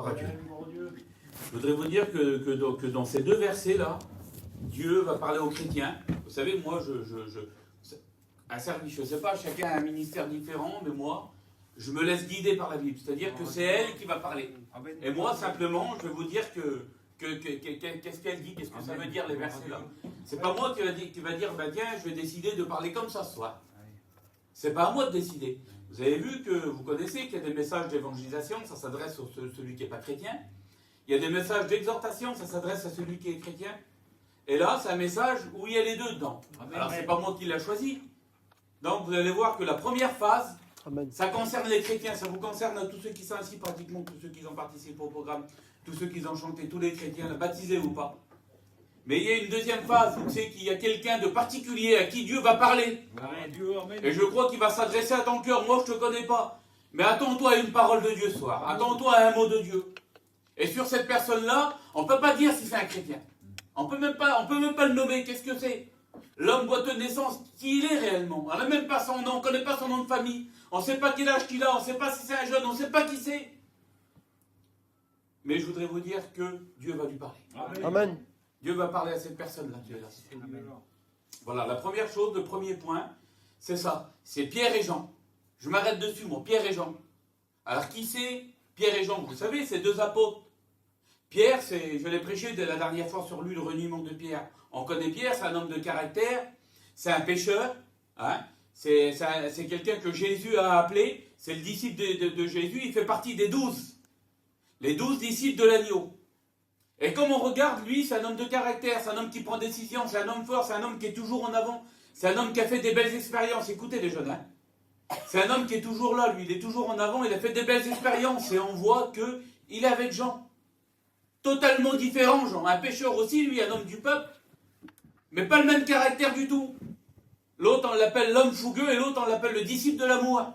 Gloire à Dieu. Je voudrais vous dire que dans ces deux versets-là, Dieu va parler aux chrétiens. Vous savez, moi, un service, je ne sais pas, chacun a un ministère différent, mais moi, je me laisse guider par la Bible. C'est-à-dire que c'est elle qui va parler. Et moi, simplement, je vais vous dire qu'est-ce qu'elle dit, qu'est-ce que ça veut dire les versets là. C'est pas moi qui va dire, ben tiens, je vais décider de parler comme ça ce soir. C'est pas à moi de décider. Vous avez vu que, vous connaissez qu'il y a des messages d'évangélisation, ça s'adresse à celui qui n'est pas chrétien. Il y a des messages d'exhortation, ça s'adresse à celui qui est chrétien. Et là, c'est un message où il y a les deux dedans. Alors, c'est pas moi qui l'ai choisi. Donc, vous allez voir que la première phase, ça concerne les chrétiens, ça vous concerne tous ceux qui sont assis pratiquement, tous ceux qui ont participé au programme, tous ceux qui ont chanté, tous les chrétiens, baptisés ou pas. Mais il y a une deuxième phase, où c'est qu'il y a quelqu'un de particulier à qui Dieu va parler. Et je crois qu'il va s'adresser à ton cœur. Moi, je ne te connais pas. Mais attends-toi à une parole de Dieu ce soir. Attends-toi à un mot de Dieu. Et sur cette personne-là, on ne peut pas dire si c'est un chrétien. On ne peut même pas le nommer. Qu'est-ce que c'est? L'homme boiteux de naissance, qui il est réellement? On n'a même pas son nom, on ne connaît pas son nom de famille. On ne sait pas quel âge qu'il a, on ne sait pas si c'est un jeune, on ne sait pas qui c'est. Mais je voudrais vous dire que Dieu va lui parler. Amen. Dieu va parler à cette personne-là. Voilà, la première chose, le premier point, c'est ça. C'est Pierre et Jean. Je m'arrête dessus, moi, Pierre et Jean. Alors, qui c'est Pierre et Jean? Vous savez, c'est deux apôtres. Pierre, je l'ai prêché dès la dernière fois sur lui, le reniement de Pierre. On connaît Pierre, c'est un homme de caractère, c'est un pécheur, hein, c'est quelqu'un que Jésus a appelé, c'est le disciple de Jésus, il fait partie des 12. Les 12 disciples de l'agneau. Et comme on regarde, lui, c'est un homme de caractère, c'est un homme qui prend décision, c'est un homme fort, c'est un homme qui est toujours en avant, c'est un homme qui a fait des belles expériences. Écoutez les jeunes, hein. C'est un homme qui est toujours là, lui, il est toujours en avant, il a fait des belles expériences, et on voit qu'il est avec Jean. Totalement différent, Jean. Un pécheur aussi, lui, un homme du peuple, mais pas le même caractère du tout. L'autre, on l'appelle l'homme fougueux, et l'autre, on l'appelle le disciple de l'amour.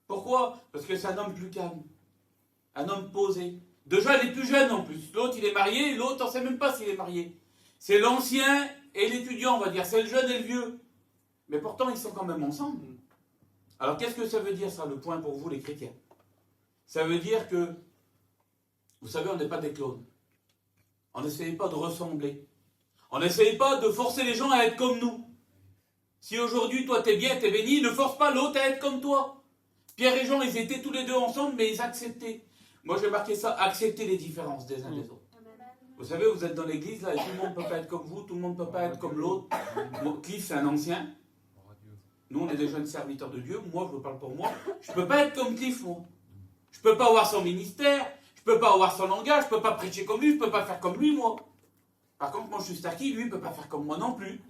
Pourquoi? Parce que c'est un homme plus calme, un homme posé. Déjà, il est plus jeune en plus. L'autre, il est marié, l'autre, on ne sait même pas s'il est marié. C'est l'ancien et l'étudiant, on va dire. C'est le jeune et le vieux. Mais pourtant, ils sont quand même ensemble. Alors, qu'est-ce que ça veut dire, ça, le point pour vous, les chrétiens? Ça veut dire que, vous savez, on n'est pas des clones. On n'essaye pas de ressembler. On n'essaye pas de forcer les gens à être comme nous. Si aujourd'hui, toi, t'es bien, t'es béni, ne force pas l'autre à être comme toi. Pierre et Jean, ils étaient tous les deux ensemble, mais ils acceptaient. Moi, j'ai marqué ça, accepter les différences des uns des autres. Vous savez, vous êtes dans l'église, là, et tout le monde ne peut pas être comme vous, tout le monde ne peut pas être comme l'autre. Cliff, c'est un ancien. Nous, on est des jeunes serviteurs de Dieu. Moi, je parle pour moi. Je ne peux pas être comme Cliff, moi. Je ne peux pas avoir son ministère, je ne peux pas avoir son langage, je ne peux pas prêcher comme lui, je ne peux pas faire comme lui, moi. Par contre, moi, je suis Starkey, lui, il ne peut pas faire comme moi non plus.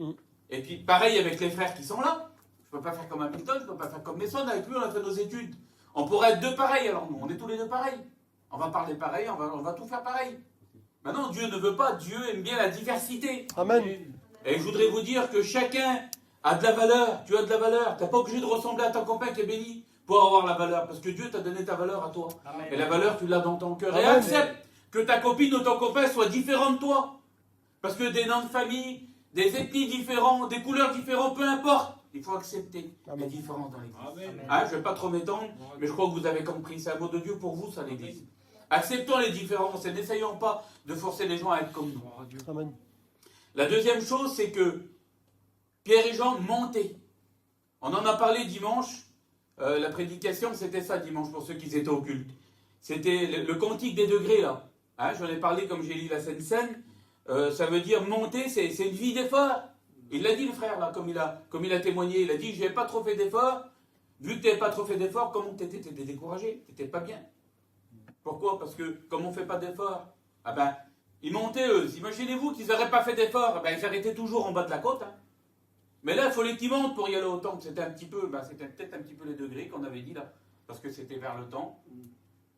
Et puis, pareil avec les frères qui sont là. Je ne peux pas faire comme Hamilton, je ne peux pas faire comme Mason. Avec lui, on a fait nos études. On pourrait être deux pareils, alors nous, on est tous les deux pareils. On va parler pareil, on va tout faire pareil. Maintenant, Dieu ne veut pas, Dieu aime bien la diversité. Amen. Et je voudrais vous dire que chacun a de la valeur. Tu as de la valeur. Tu n'es pas obligé de ressembler à ton copain qui est béni pour avoir la valeur. Parce que Dieu t'a donné ta valeur à toi. Amen. Et la valeur, tu l'as dans ton cœur. Et accepte que ta copine ou ton copain soit différent de toi. Parce que des noms de famille, des ethnies différents, des couleurs différentes, peu importe. Il faut accepter les différences dans l'église. Hein, je ne vais pas trop m'étendre, mais je crois que vous avez compris. C'est un mot de Dieu pour vous, ça, l'église. Acceptons les différences et n'essayons pas de forcer les gens à être comme nous. Amen. La deuxième chose, c'est que Pierre et Jean montaient. On en a parlé dimanche. La prédication, c'était ça dimanche pour ceux qui étaient au culte. C'était le cantique des degrés, là. Hein, j'en ai parlé comme j'ai lu la Sainte Seine. Ça veut dire monter, c'est une vie d'effort. Il l'a dit, le frère, là, comme il a témoigné. Il a dit, je n'ai pas trop fait d'efforts. Vu que tu n'avais pas trop fait d'efforts, comment tu étais découragé? Tu n'étais pas bien. Pourquoi? Parce que, comme on ne fait pas d'efforts, ah ben, ils montaient, eux. Imaginez-vous qu'ils n'auraient pas fait d'efforts. Ben, ils arrêtaient toujours en bas de la côte. Hein. Mais là, il fallait qu'ils montent pour y aller au temple. C'était c'était peut-être un petit peu les degrés qu'on avait dit, là. Parce que c'était vers le temple.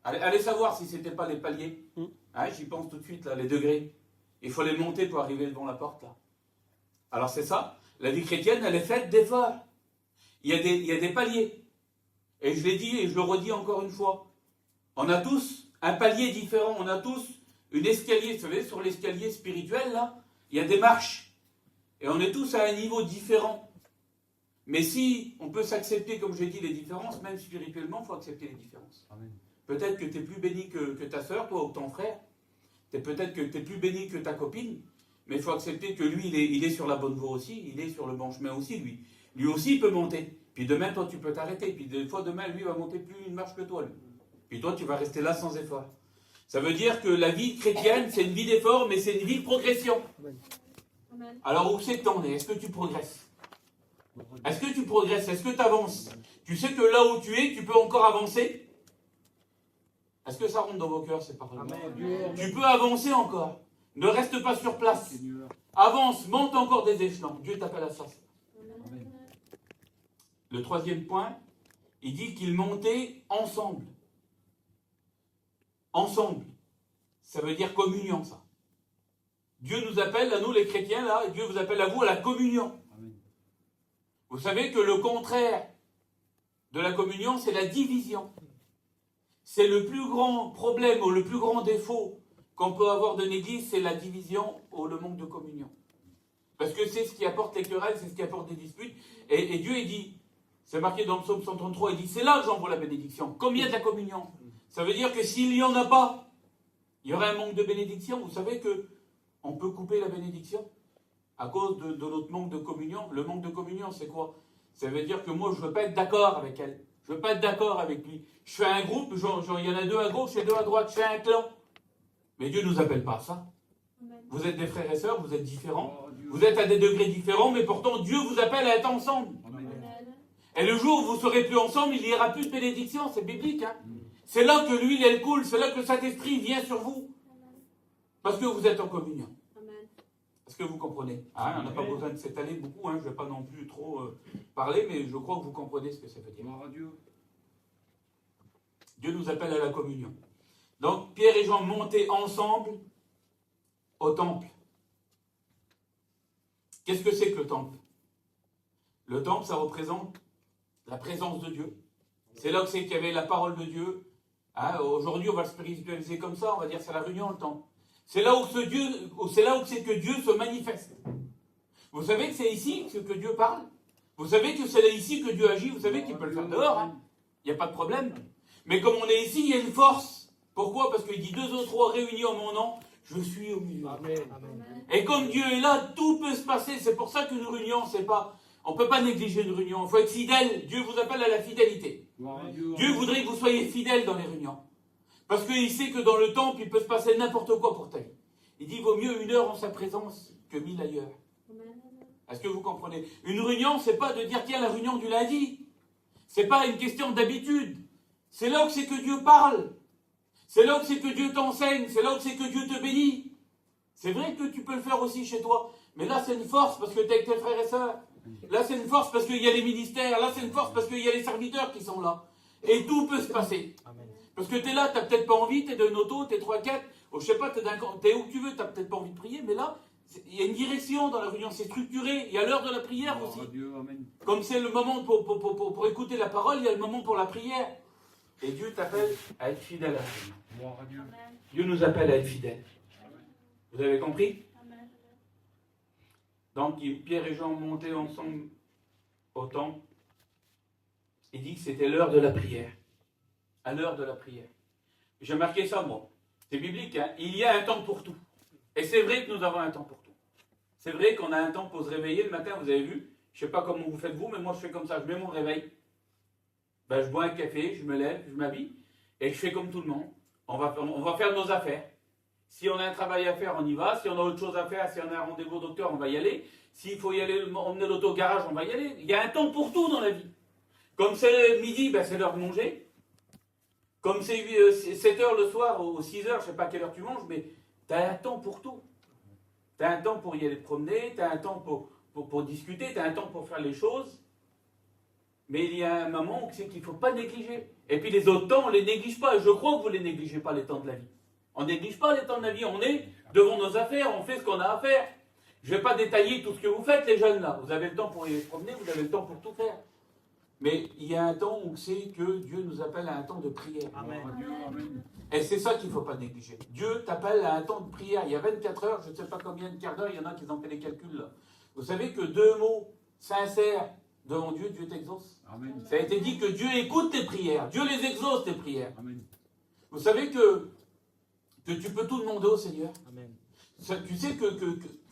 Allez savoir si ce n'était pas les paliers. Hein, j'y pense tout de suite, là, les degrés. Il faut les monter pour arriver devant la porte, là. Alors c'est ça, la vie chrétienne, elle est faite d'efforts. Il y a des paliers. Et je l'ai dit et je le redis encore une fois. On a tous un palier différent, on a tous une escalier. Vous savez, sur l'escalier spirituel, là, il y a des marches. Et on est tous à un niveau différent. Mais si on peut s'accepter, comme j'ai dit, les différences, même spirituellement, il faut accepter les différences. Amen. Peut-être que tu es plus béni que ta sœur, toi, ou ton frère. Peut-être que tu es plus béni que ta copine. Mais il faut accepter que lui, il est sur la bonne voie aussi. Il est sur le bon chemin aussi, lui. Lui aussi, il peut monter. Puis demain, toi, tu peux t'arrêter. Puis des fois, demain, lui, va monter plus une marche que toi, lui. Puis toi, tu vas rester là sans effort. Ça veut dire que la vie chrétienne, c'est une vie d'effort, mais c'est une vie de progression. Amen. Alors, où c'est que t'en es? Est-ce que tu progresses? Est-ce que tu progresses? Est-ce que tu avances? Tu sais que là où tu es, tu peux encore avancer? Est-ce que ça rentre dans vos cœurs, ces paroles? Amen. Tu peux avancer encore. Ne reste pas sur place. Avance, monte encore des échelons. Dieu t'appelle à ça. Amen. Le troisième point, il dit qu'ils montaient ensemble. Ensemble. Ça veut dire communion, ça. Dieu nous appelle, à nous les chrétiens, là, et Dieu vous appelle à vous à la communion. Amen. Vous savez que le contraire de la communion, c'est la division. C'est le plus grand problème ou le plus grand défaut qu'on peut avoir d'une église, c'est la division ou le manque de communion. Parce que c'est ce qui apporte les querelles, c'est ce qui apporte des disputes. Et Dieu, il dit, c'est marqué dans le psaume 133, il dit, c'est là que j'envoie la bénédiction. Comme il y a de la communion. Ça veut dire que s'il n'y en a pas, il y aurait un manque de bénédiction. Vous savez que on peut couper la bénédiction à cause de notre manque de communion. Le manque de communion, c'est quoi? Ça veut dire que moi, je ne veux pas être d'accord avec elle. Je ne veux pas être d'accord avec lui. Je fais un groupe, il y en a deux à gauche et deux à droite. Je fais un clan. Mais Dieu ne nous appelle pas à ça. Vous êtes des frères et sœurs, vous êtes différents. Vous êtes à des degrés différents, mais pourtant Dieu vous appelle à être ensemble. Et le jour où vous ne serez plus ensemble, il n'y aura plus de bénédiction. C'est biblique. Hein? C'est là que l'huile, elle coule. C'est là que le Saint-Esprit vient sur vous. Parce que vous êtes en communion. Est-ce que vous comprenez? On n'a pas besoin de s'étaler beaucoup. Je ne vais pas non plus trop parler, mais je crois que vous comprenez ce que ça veut dire. Dieu nous appelle à la communion. Donc, Pierre et Jean montaient ensemble au temple. Qu'est-ce que c'est que le temple? Le temple, ça représente la présence de Dieu. C'est là que c'est qu'il y avait la parole de Dieu. Aujourd'hui, on va le spiritualiser comme ça, on va dire c'est la réunion, le temple. C'est là où c'est que Dieu se manifeste. Vous savez que c'est ici que Dieu parle. Vous savez que c'est ici que Dieu agit. Vous savez qu'il peut le faire dehors. Il n'y a pas de problème. Mais comme on est ici, il y a une force. Pourquoi? Parce qu'il dit 2 ou 3 réunis en mon nom, je suis au milieu. Amen. Et comme Dieu est là, tout peut se passer. C'est pour ça qu'une réunion, c'est pas... On ne peut pas négliger une réunion. Il faut être fidèle. Dieu vous appelle à la fidélité. Dieu voudrait que vous soyez fidèles dans les réunions. Parce qu'il sait que dans le temple, il peut se passer n'importe quoi pour ta vie. Il dit, il vaut mieux 1 heure en sa présence que 1000 ailleurs. Est-ce que vous comprenez? Une réunion, c'est pas de dire, tiens, la réunion du lundi. C'est pas une question d'habitude. C'est là où c'est que Dieu parle. C'est là où c'est que Dieu t'enseigne. C'est là où c'est que Dieu te bénit. C'est vrai que tu peux le faire aussi chez toi. Mais là, c'est une force parce que tu es avec tes frères et sœurs. Là, c'est une force parce qu'il y a les ministères. Là, c'est une force parce qu'il y a les serviteurs qui sont là. Et tout peut se passer. Amen. Parce que tu es là, tu n'as peut-être pas envie, tu es d'un auto, tu es 3-4, je sais pas, tu es où tu veux, tu n'as peut-être pas envie de prier, mais là, il y a une direction dans la réunion, c'est structuré. Il y a l'heure de la prière aussi. Dieu, comme c'est le moment pour écouter la parole, il y a le moment pour la prière. Et Dieu t'appelle à être fidèle à Dieu. Dieu nous appelle à être fidèles. Vous avez compris? Amen. Donc, Pierre et Jean montaient ensemble au temple. Il dit que c'était l'heure de la prière. À l'heure de la prière. J'ai marqué ça, moi. C'est biblique, hein? Il y a un temps pour tout. Et c'est vrai que nous avons un temps pour tout. C'est vrai qu'on a un temps pour se réveiller le matin, vous avez vu. Je ne sais pas comment vous faites vous, mais moi je fais comme ça. Je mets mon réveil. Je bois un café, je me lève, je m'habille. Et je fais comme tout le monde. On va faire nos affaires. Si on a un travail à faire, on y va. Si on a autre chose à faire, si on a un rendez-vous au docteur, on va y aller. S'il faut y aller, emmener l'auto au garage, on va y aller. Il y a un temps pour tout dans la vie. Comme c'est midi, c'est l'heure de manger. Comme c'est 7 heures le soir ou 6 heures, je ne sais pas à quelle heure tu manges, mais tu as un temps pour tout. Tu as un temps pour y aller te promener, tu as un temps pour discuter, tu as un temps pour faire les choses. Mais il y a un moment où c'est qu'il ne faut pas négliger. Et puis les autres temps, on ne les néglige pas. Et je crois que vous ne les négligez pas, les temps de la vie. On ne néglige pas les temps de la vie. On est devant nos affaires, on fait ce qu'on a à faire. Je ne vais pas détailler tout ce que vous faites, les jeunes là. Vous avez le temps pour y promener, vous avez le temps pour tout faire. Mais il y a un temps où c'est que Dieu nous appelle à un temps de prière. Amen. Et c'est ça qu'il ne faut pas négliger. Dieu t'appelle à un temps de prière. Il y a 24 heures, je ne sais pas combien de quarts d'heure, il y en a qui ont fait les calculs là. Vous savez que 2 mots sincères devant Dieu, Dieu t'exauce. Amen. Ça a été dit que Dieu écoute tes prières. Dieu les exauce tes prières. Amen. Vous savez que tu peux tout demander au Seigneur. Amen. Tu sais que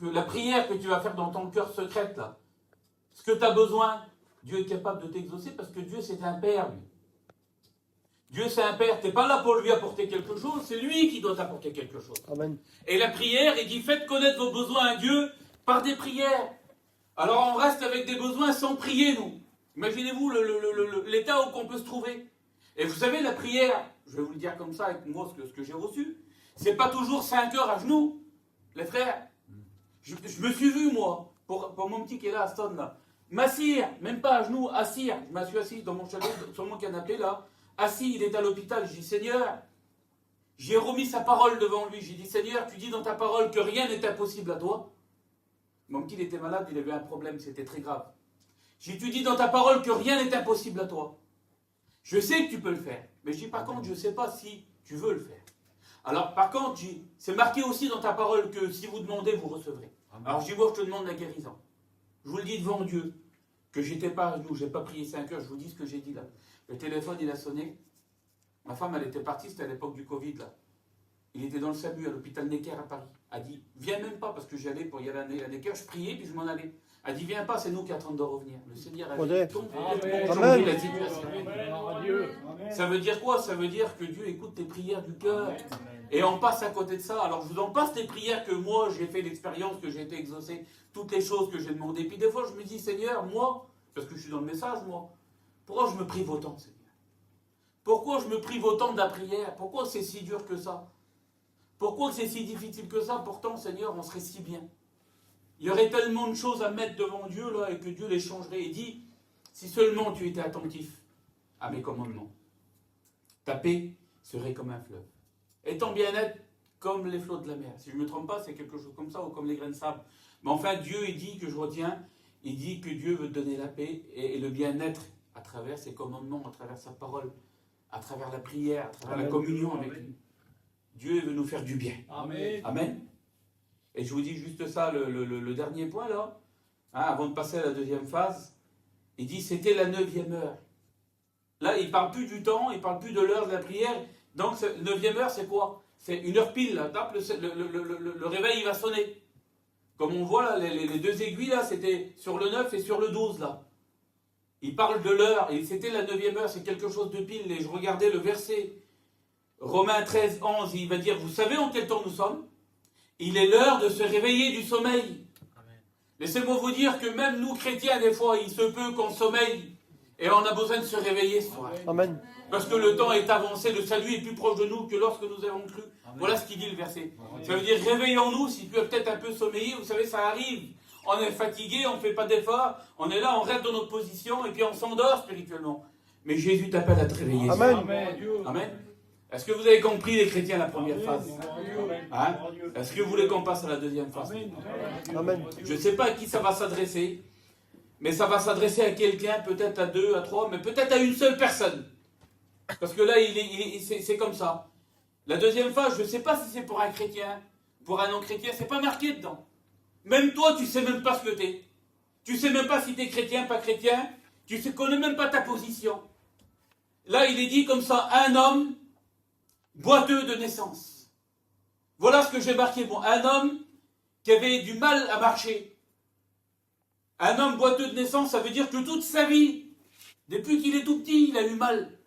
la prière que tu vas faire dans ton cœur secrète, là, ce que tu as besoin, Dieu est capable de t'exaucer parce que Dieu, c'est un Père, lui. Dieu, c'est un Père. Tu n'es pas là pour lui apporter quelque chose, c'est lui qui doit t'apporter quelque chose. Amen. Et la prière, il dit, faites connaître vos besoins à Dieu par des prières. Alors on reste avec des besoins sans prier, nous. Imaginez-vous l'état où on peut se trouver. Et vous savez, la prière, je vais vous le dire comme ça avec moi, ce que j'ai reçu, c'est pas toujours 5 heures à genoux, les frères. Je me suis vu, moi, pour mon petit qui est là, Aston, là, m'assire, même pas à genoux, assire. Je me suis assis dans mon chalet, sur mon canapé, là, assis, il est à l'hôpital. Je dis, Seigneur, j'ai remis sa parole devant lui. J'ai dit, Seigneur, tu dis dans ta parole que rien n'est impossible à toi. Mon petit, il était malade, il avait un problème, c'était très grave. J'ai dit, tu dis dans ta parole que rien n'est impossible à toi. Je sais que tu peux le faire, mais je dis par contre, je ne sais pas si tu veux le faire. Alors par contre, c'est marqué aussi dans ta parole que si vous demandez, vous recevrez. Amen. Alors je dis, moi je te demande la guérison. Je vous le dis devant Dieu, que j'étais pas à genoux, je n'ai pas prié 5 heures, je vous dis ce que j'ai dit là. Le téléphone, il a sonné. Ma femme, elle était partie, c'était à l'époque du Covid là. Il était dans le SAMU à l'hôpital Necker à Paris. Elle dit, viens même pas, parce que j'allais pour y aller à Necker, je priais, puis je m'en allais. Elle dit, viens pas, c'est nous qui attendons de revenir. Le Seigneur a changé la situation. Ça veut dire quoi? Ça veut dire que Dieu écoute tes prières du cœur. Et on passe à côté de ça. Alors je vous en passe des prières que moi, j'ai fait l'expérience, que j'ai été exaucé, toutes les choses que j'ai demandées. Puis des fois, je me dis, Seigneur, moi, parce que je suis dans le message, moi, pourquoi je me prive autant, Seigneur? Pourquoi je me prive autant de la prière? Pourquoi c'est si dur que ça? Pourquoi c'est si difficile que ça? Pourtant, Seigneur, on serait si bien. Il y aurait tellement de choses à mettre devant Dieu, là, et que Dieu les changerait. Il dit, si seulement tu étais attentif à mes commandements, ta paix serait comme un fleuve. Et ton bien-être comme les flots de la mer. Si je ne me trompe pas, c'est quelque chose comme ça, ou comme les grains de sable. Mais enfin, Dieu, il dit que je retiens, il dit que Dieu veut te donner la paix et le bien-être à travers ses commandements, à travers sa parole, à travers la prière, à travers la communion avec lui. Dieu veut nous faire du bien. Amen. Amen. Et je vous dis juste ça, le dernier point là, hein, avant de passer à la deuxième phase, il dit c'était la 9e heure. Là, il ne parle plus du temps, il ne parle plus de l'heure de la prière. Donc, 9e heure, c'est quoi? C'est une heure pile, là. Le réveil, il va sonner. Comme on voit là, les deux aiguilles là, c'était sur le 9 et sur le 12 là. Il parle de l'heure, et c'était la 9e heure, c'est quelque chose de pile. Et je regardais le verset, Romains 13, 11, il va dire, vous savez en quel temps nous sommes? Il est l'heure de se réveiller du sommeil. Laissez-moi vous dire que même nous chrétiens, des fois, il se peut qu'on sommeille et on a besoin de se réveiller ce soir. Amen. Parce que le temps est avancé, le salut est plus proche de nous que lorsque nous avons cru. Amen. Voilà ce qu'il dit le verset. Amen. Ça veut dire réveillons-nous, si tu as peut-être un peu sommeillé, vous savez, ça arrive. On est fatigué, on ne fait pas d'efforts, on est là, on reste dans notre position et puis on s'endort spirituellement. Mais Jésus t'appelle à te réveiller. Amen. Amen. Amen. Est-ce que vous avez compris les chrétiens la première phase? Hein? Est-ce que vous voulez qu'on passe à la deuxième phase? Amen. Je ne sais pas à qui ça va s'adresser, mais ça va s'adresser à quelqu'un, peut-être à 2, à 3, mais peut-être à une seule personne. Parce que là, c'est comme ça. La deuxième phase, je ne sais pas si c'est pour un chrétien, pour un non-chrétien, c'est pas marqué dedans. Même toi, tu ne sais même pas ce que tu es. Tu ne sais même pas si tu es chrétien, pas chrétien. Tu ne connais même pas ta position. Là, il est dit comme ça, un homme boiteux de naissance. Voilà ce que j'ai marqué. Bon, un homme qui avait du mal à marcher. Un homme boiteux de naissance, ça veut dire que toute sa vie, depuis qu'il est tout petit, il a eu mal.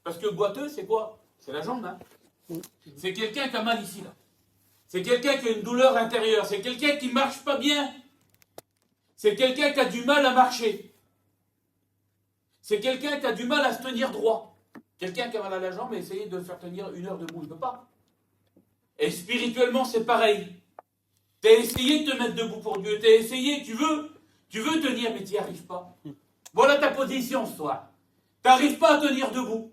Parce que boiteux, c'est quoi? C'est la jambe, hein? C'est quelqu'un qui a mal ici, là. C'est quelqu'un qui a une douleur intérieure. C'est quelqu'un qui ne marche pas bien. C'est quelqu'un qui a du mal à marcher. C'est quelqu'un qui a du mal à se tenir droit. Quelqu'un qui a mal à la jambe et essayer de le faire tenir 1 heure debout, il ne peut pas. Et spirituellement, c'est pareil. Tu as essayé de te mettre debout pour Dieu. Tu as essayé, tu veux tenir, mais tu n'y arrives pas. Voilà ta position ce soir. Tu n'arrives pas à tenir debout.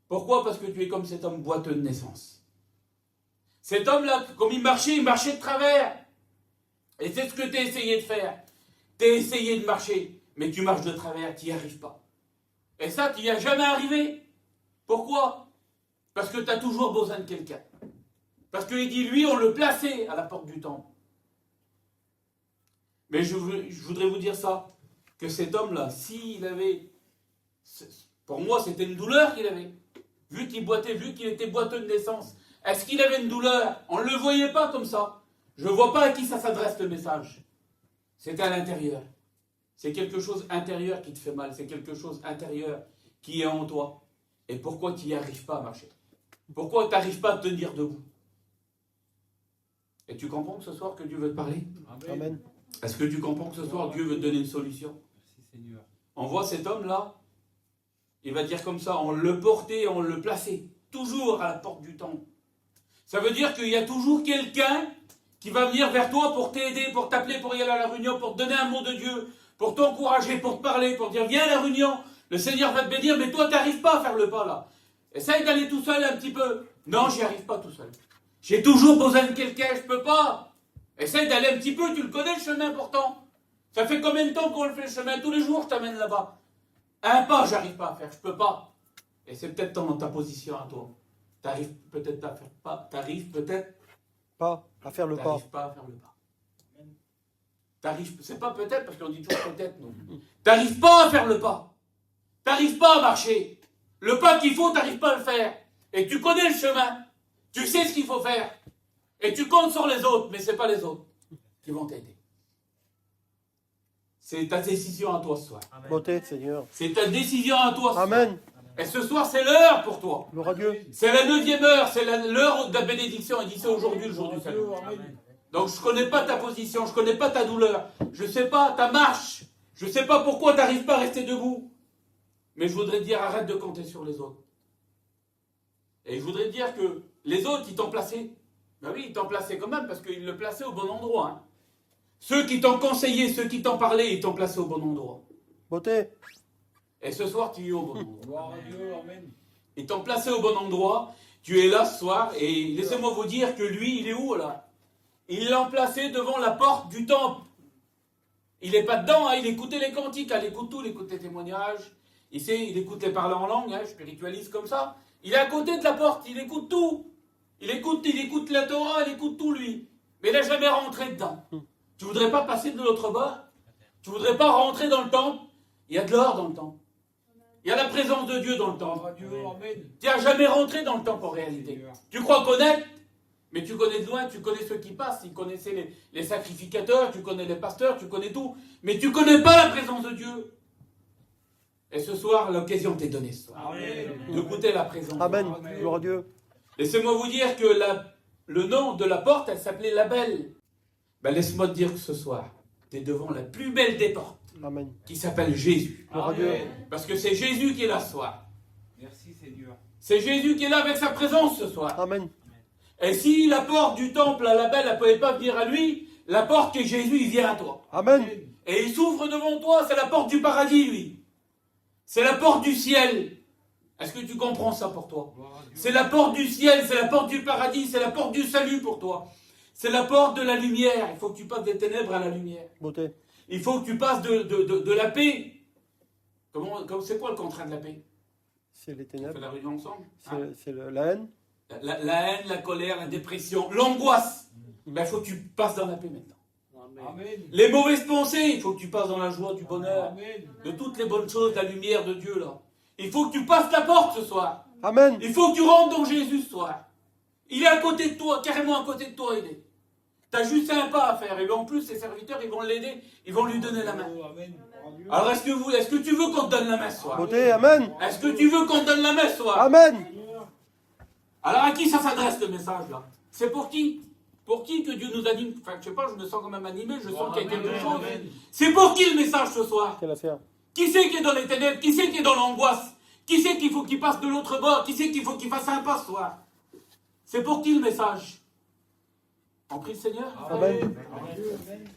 Pourquoi? Parce que tu es comme cet homme boiteux de naissance. Cet homme-là, comme il marchait de travers. Et c'est ce que tu as essayé de faire. Tu as essayé de marcher, mais tu marches de travers, tu n'y arrives pas. Et ça, tu n'y as jamais arrivé. Pourquoi? Parce que tu as toujours besoin de quelqu'un. Parce qu'il dit, lui, on le plaçait à la porte du temple. Mais je voudrais vous dire ça, que cet homme-là, s'il avait... Pour moi, c'était une douleur qu'il avait. vu qu'il boitait, vu qu'il était boiteux de naissance, est-ce qu'il avait une douleur? On ne le voyait pas comme ça. Je ne vois pas à qui ça s'adresse le message. C'est à l'intérieur. C'est quelque chose intérieur qui te fait mal. C'est quelque chose intérieur qui est en toi. Et pourquoi tu n'y arrives pas à marcher? Pourquoi tu n'arrives pas à te tenir debout? Et tu comprends que ce soir que Dieu veut te parler? Amen. Est-ce que tu comprends que ce soir Dieu veut te donner une solution? Merci Seigneur. On voit cet homme-là, il va dire comme ça, on le portait, on le plaçait, toujours à la porte du temple. Ça veut dire qu'il y a toujours quelqu'un qui va venir vers toi pour t'aider, pour t'appeler, pour y aller à la réunion, pour te donner un mot de Dieu, pour t'encourager, pour te parler, pour dire viens à la réunion, le Seigneur va te bénir, mais toi tu n'arrives pas à faire le pas là. Essaye d'aller tout seul un petit peu. Non, j'y arrive pas tout seul. J'ai toujours besoin de quelqu'un, je peux pas. Essaye d'aller un petit peu, tu le connais le chemin pourtant. Ça fait combien de temps qu'on le fait le chemin? Tous les jours je t'amène là-bas. Un pas, j'arrive pas à faire, je peux pas. Et c'est peut-être dans ta position à toi. T'arrives peut-être à faire pas, t'arrives peut-être Pas à faire le pas. t'arrives pas à faire le pas. T'arrives, c'est pas peut-être parce qu'on dit toujours peut-être non. T'arrives pas à faire le pas. T'arrives pas à marcher. Le pas qu'il faut, t'arrives pas à le faire. Et tu connais le chemin. Tu sais ce qu'il faut faire. Et tu comptes sur les autres, mais c'est pas les autres qui vont t'aider. C'est ta décision à toi ce soir. Beauté, Seigneur. C'est ta décision à toi ce soir. Amen. Et ce soir, c'est l'heure pour toi. Gloire à Dieu. C'est la 9e heure, c'est l'heure de la bénédiction. Il dit c'est aujourd'hui le jour du salut. Donc je ne connais pas ta position, je ne connais pas ta douleur, je ne sais pas ta marche, je ne sais pas pourquoi tu n'arrives pas à rester debout. Mais je voudrais te dire, arrête de compter sur les autres. Et je voudrais te dire que les autres, ils t'ont placé. Ben oui, ils t'ont placé quand même, parce qu'ils le plaçaient au bon endroit. Hein. Ceux qui t'ont conseillé, ceux qui t'ont parlé, ils t'ont placé au bon endroit. Beauté. Et ce soir, tu es au bon endroit. Gloire à Dieu, amen. Ils t'ont placé au bon endroit, tu es là ce soir, et laissez-moi vous dire que lui, il est où là? Ils l'ont placé devant la porte du temple. Il n'est pas dedans, hein, il écoutait les cantiques, il écoute tout, il écoute les témoignages, il écoute les parler en langue, hein, je spiritualise comme ça. Il est à côté de la porte, il écoute tout. Il écoute la Torah, il écoute tout lui. Mais il n'a jamais rentré dedans. Tu voudrais pas passer de l'autre bord? Tu voudrais pas rentrer dans le temple? Il y a de l'or dans le temple. Il y a la présence de Dieu dans le temple. Gloire à Dieu, amen. Tu n'as jamais rentré dans le temple en réalité. Tu crois connaître, mais tu connais de loin, tu connais ceux qui passent. Ils connaissaient les sacrificateurs, tu connais les pasteurs, tu connais tout. Mais tu ne connais pas la présence de Dieu. Et ce soir, l'occasion t'est donnée ce soir. Amen. De goûter la présence. Amen. Gloire à Dieu. Laissez-moi vous dire que le nom de la porte, elle s'appelait la Belle. Ben, laisse-moi te dire que ce soir, tu es devant la plus belle des portes, Amen. qui s'appelle Jésus. Gloire à Dieu. Parce que c'est Jésus qui est là ce soir. Merci Seigneur. C'est Jésus qui est là avec sa présence ce soir. Amen. Et si la porte du temple à la Belle, elle ne pouvait pas venir à lui, la porte qui est Jésus, il vient à toi. Amen. Et il s'ouvre devant toi, c'est la porte du paradis, lui. C'est la porte du ciel. Est-ce que tu comprends ça pour toi? Gloire à Dieu. C'est la porte du ciel, c'est la porte du paradis, c'est la porte du salut pour toi. C'est la porte de la lumière. Il faut que tu passes des ténèbres à la lumière. Beauté. Il faut que tu passes de la paix. C'est quoi le contraire de la paix? C'est les On fait ténèbres. la réunion ensemble. Hein? C'est la haine. La haine, la colère, la dépression, l'angoisse. Ben, il faut que tu passes dans la paix maintenant. Amen. Les mauvaises pensées, il faut que tu passes dans la joie, du bonheur, Amen. de toutes les bonnes choses, la lumière de Dieu là. Il faut que tu passes la porte ce soir. Amen. Il faut que tu rentres dans Jésus ce soir. Il est à côté de toi, carrément à côté de toi il est. Tu as juste un pas à faire. Et en plus, ses serviteurs, ils vont l'aider, ils vont lui donner la main. Amen. Gloire à Dieu. Alors est-ce que tu veux qu'on te donne la main ce soir? Beauté. Amen. Est-ce que tu veux qu'on te donne la main ce soir? Amen. Alors à qui ça s'adresse le message là? C'est pour qui? Pour qui que Dieu nous anime? Enfin, je sais pas, je me sens quand même animé, je sens qu'il y a quelque Amen. chose. Amen. C'est pour qui le message ce soir? Quelle affaire. Qui c'est qui est dans les ténèbres? Qui c'est qui est dans l'angoisse? Qui c'est qu'il faut qu'il passe de l'autre bord? Qui c'est qu'il faut qu'il fasse un pas ce soir? C'est pour qui le message? On prie le Seigneur? Amen. Amen.